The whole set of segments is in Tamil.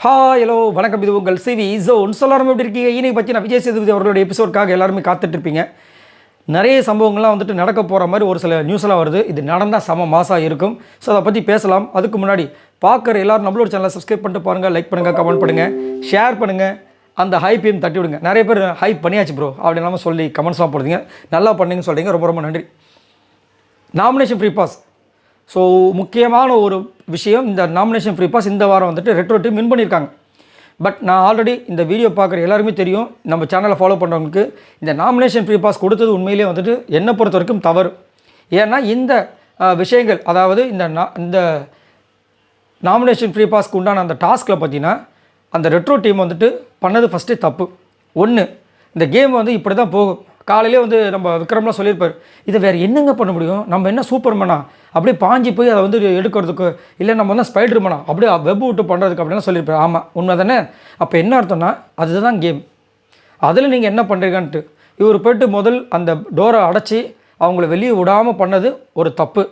ஹலோ வணக்கம். இது உங்கள் சிவி ஜோன். எல்லாரும் எப்படி இருக்கீங்க? இன்னைக்கு பற்றி நான் விஜய் சேதுபதி அவர்களுடைய எபிசோடுக்காக எல்லாருமே காத்துட்ருப்பீங்க. நிறைய சம்பவங்கள்லாம் வந்துட்டு நடக்க போகிற மாதிரி ஒரு சில நியூஸ்லாம் வருது. இது நடந்தால் செம மாசாக இருக்கும். ஸோ அதை பற்றி பேசலாம். அதுக்கு முன்னாடி பார்க்குற எல்லோரும் நம்மளோட சேனலை சப்ஸ்கிரைப் பண்ணிட்டு பாருங்கள், லைக் பண்ணுங்கள், கமெண்ட் பண்ணுங்கள், ஷேர் பண்ணுங்கள், அந்த ஹைப்பையும் தட்டி விடுங்க. நிறைய பேர் ஹைப் பண்ணியாச்சு ப்ரோ அப்படின்னாம சொல்லி கமெண்ட்ஸ்லாம் போடுறீங்க. நல்லா பண்ணீங்கன்னு சொல்கிறீங்க, ரொம்ப ரொம்ப நன்றி. Nomination free pass. ஸோ முக்கியமான ஒரு விஷயம், இந்த நாமினேஷன் ஃப்ரீ பாஸ் இந்த வாரம் வந்துட்டு ரெட்ரோ டீம் வின் பண்ணியிருக்காங்க. பட் நான் ஆல்ரெடி இந்த வீடியோ பார்க்குற எல்லாருமே தெரியும், நம்ம சேனலை ஃபாலோ பண்ணுறவங்களுக்கு இந்த நாமினேஷன் ஃப்ரீ பாஸ் கொடுத்தது உண்மையிலே வந்துட்டு என்னை பொறுத்த வரைக்கும் தவறு. ஏன்னா இந்த விஷயங்கள், அதாவது இந்த நாமினேஷன் ஃப்ரீ பாஸ்க்கு உண்டான அந்த டாஸ்கில் பார்த்தீங்கன்னா அந்த ரெட்ரோ டீம் வந்துட்டு பண்ணது ஃபஸ்ட்டு தப்பு. ஒன்று, இந்த கேம் வந்து இப்படி தான் போகும். காலையிலே வந்து நம்ம விக்ரம்லாம் சொல்லியிருப்பார், இதை வேறு என்னங்க பண்ண முடியும், நம்ம என்ன சூப்பர்மேனா அப்படியே பாஞ்சி போய் அதை வந்து எடுக்கிறதுக்கு, இல்லை நம்ம வந்து ஸ்பைடர்மேனா அப்படியே வெப் விட்டு பண்ணுறதுக்கு அப்படின்லாம் சொல்லியிருப்பார். ஆமாம், உண்மை தானே. அப்போ என்ன அர்த்தம்னா அதுதான் கேம். அதில் நீங்கள் என்ன பண்ணுறீங்கன்ட்டு இவர் போய்ட்டு முதல் அந்த டோரை அடைச்சி அவங்கள வெளியே விடாமல் பண்ணது ஒரு தப்பு.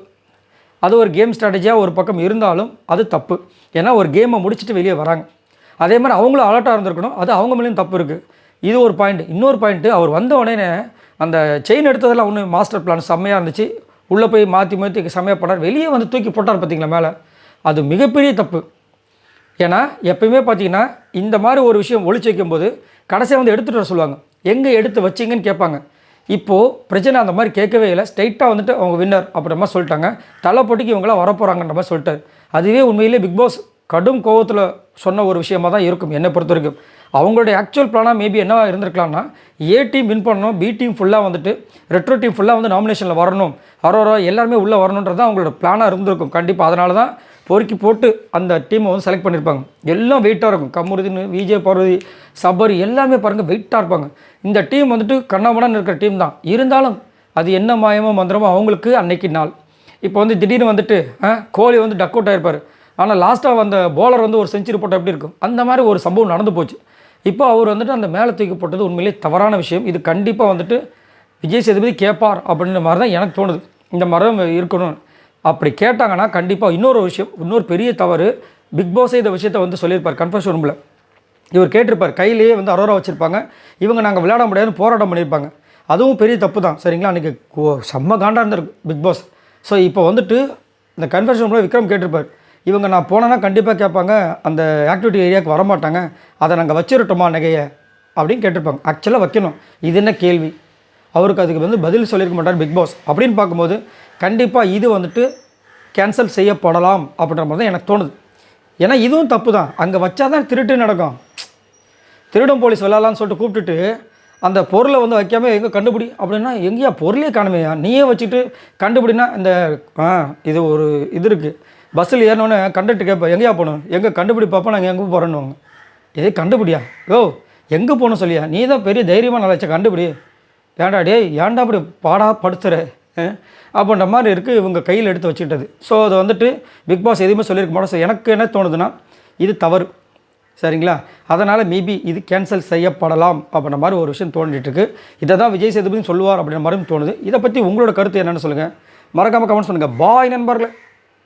அது ஒரு கேம் ஸ்ட்ராட்டஜியாக ஒரு பக்கம் இருந்தாலும் அது தப்பு. ஏன்னா ஒரு கேமை முடிச்சுட்டு வெளியே வராங்க. அதே மாதிரி அவங்களும் அலர்ட்டாக இருந்திருக்கணும். அது அவங்க மேலேயும் தப்பு இருக்குது. இது ஒரு பாயிண்ட். இன்னொரு பாயிண்ட்டு, அவர் வந்த உடனே அந்த செயின் எடுத்ததெல்லாம் ஒன்று மாஸ்டர் பிளான் செம்மையாக இருந்துச்சு. உள்ளே போய் மாற்றி செம்மையாக பண்ணார். வெளியே வந்து தூக்கி போட்டார் பார்த்தீங்களா மேலே. அது மிகப்பெரிய தப்பு. ஏன்னா எப்பயுமே பார்த்தீங்கன்னா இந்த மாதிரி ஒரு விஷயம் ஒழிச்சு வைக்கும்போது கடைசியாக வந்து எடுத்துகிட்டு வர சொல்லுவாங்க, எங்கே எடுத்து வச்சிங்கன்னு கேட்பாங்க. இப்போது பிரச்சனை அந்த மாதிரி கேட்கவே இல்லை. ஸ்ட்ரைட்டாக வந்துட்டு அவங்க வின்னர் அப்படின்ற மாதிரி சொல்லிட்டாங்க. தலை போட்டிக்கு இவங்களாம் வரப்போகிறாங்கன்ற மாதிரி சொல்லிட்டார். அதுவே உண்மையிலே பிக் பாஸ் கடும் கோவத்தில் சொன்ன ஒரு விஷயமாக தான் இருக்கும் என்னை பொறுத்த வரைக்கும். அவங்களுடைய ஆக்சுவல் பிளானாக மேபி என்னவா இருந்திருக்கலாம்னா, ஏ டீம் வின் பண்ணணும், பி டீம் ஃபுல்லாக வந்துட்டு ரெட்ரோ டீம் ஃபுல்லாக வந்து நாமினேஷனில் வரணும், அரோரா எல்லாருமே உள்ளே வரணுன்றது தான் அவங்களோட பிளானாக இருந்திருக்கும் கண்டிப்பாக. அதனால தான் பொறுக்கி போட்டு அந்த டீமை வந்து செலக்ட் பண்ணியிருப்பாங்க. எல்லாம் வெயிட்டாக இருக்கும். கமருதீன், விஜய், பார்வதி, சபரி எல்லாமே பாருங்கள் வெயிட்டாக இருப்பாங்க. இந்த டீம் வந்துட்டு கண்ணாமண்ணான்னு இருக்கிற டீம் தான். இருந்தாலும் அது என்ன மாயமோ மந்திரமோ அவங்களுக்கு அன்னைக்கு நாள். இப்போ வந்து திடீர்னு வந்துட்டு கோலி வந்து டக் அவுட் ஆகிருப்பார். ஆனால் லாஸ்ட்டாக வந்த போலர் வந்து ஒரு செஞ்சுரி போட்டால் எப்படி இருக்கும், அந்த மாதிரி ஒரு சம்பவம் நடந்து போச்சு. இப்போ அவர் வந்துட்டு அந்த மேலே தூக்கி போட்டது உண்மையிலே தவறான விஷயம். இது கண்டிப்பாக வந்துட்டு விஜய் சேதுபதி கேட்பார் அப்படின்ற மாதிரி தான் எனக்கு தோணுது. இந்த மாதிரி இருக்கணும். அப்படி கேட்டாங்கன்னா கண்டிப்பாக இன்னொரு விஷயம், இன்னொரு பெரிய தவறு, பிக் பாஸே இந்த விஷயத்தை வந்து சொல்லியிருப்பார் கன்ஃபர்ஷன் ரூமில். இவர் கேட்டிருப்பார், கையிலேயே வந்து அரோரா வச்சுருப்பாங்க, இவங்க நாங்கள் விளையாட முடியாதுன்னு போராட்டம் பண்ணியிருப்பாங்க. அதுவும் பெரிய தப்பு தான். சரிங்களா, அன்றைக்கி செம்ம காண்டாக இருந்திருக்கு பிக் பாஸ். ஸோ இப்போ வந்துட்டு இந்த கன்ஃபர்ஷன் ரூமில் விக்ரம் கேட்டிருப்பார், இவங்க நான் போனேன்னா கண்டிப்பாக கேட்பாங்க, அந்த ஆக்டிவிட்டி ஏரியாவுக்கு வரமாட்டாங்க, அதை நாங்கள் வச்சிருட்டோமா நகையை அப்படின்னு கேட்டிருப்பாங்க. ஆக்சுவலாக வைக்கணும். இது என்ன கேள்வி? அவருக்கு அதுக்கு வந்து பதில் சொல்லியிருக்க மாட்டார் பிக் பாஸ். அப்படின்னு பார்க்கும்போது கண்டிப்பாக இது வந்துட்டு கேன்சல் செய்யப்படலாம் அப்படின்ற மாதிரி தான் எனக்கு தோணுது. ஏன்னா இதுவும் தப்பு தான். அங்கே வச்சா தான் திருட்டு நடக்கும். திருடும் போலீஸ் விளாட்லான்னு சொல்லிட்டு கூப்பிட்டுட்டு அந்த பொருளை வந்து வைக்காமல் எங்கே கண்டுபிடி அப்படின்னா, எங்கேயா பொருளே காணுமையா, நீயே வச்சுட்டு கண்டுபிடினா இந்த இது ஒரு இது இருக்குது. பஸ்ஸில் ஏறினோன்னே கண்டக்டர் கேட்பேன், எங்கேயா போகணும், எங்கே கண்டுபிடி பார்ப்போம், நாங்கள் எங்கே போகிறோன்னுவாங்க. இதே கண்டுபிடியா, எங்கே போகணும் சொல்லியா, நீ தான் பெரிய தைரியமாக நினச்ச கண்டுபிடி, ஏன்டா டேய் ஏன்டா அப்படி பாடா படுத்துற அப்படின்ற மாதிரி இருக்குது இவங்க கையில் எடுத்து வச்சுக்கிட்டது. ஸோ அதை வந்துட்டு பிக் பாஸ் எதுவுமே சொல்லியிருக்க மாட்டோம். ஸோ எனக்கு என்ன தோணுதுன்னா இது தவறு. சரிங்களா, அதனால் மேபி இது கேன்சல் செய்யப்படலாம் அப்படின்ற மாதிரி ஒரு விஷயம் தோண்டிகிட்ருக்கு. இதை தான் விஜய் சேதுபதி சொல்லுவார் அப்படின்ற மாதிரி தோணுது. இதை பற்றி உங்களோட கருத்து என்னென்னு சொல்லுங்கள். மறக்காமல் கமெண்ட் சொல்லுங்கள். பாய் நண்பர்களே.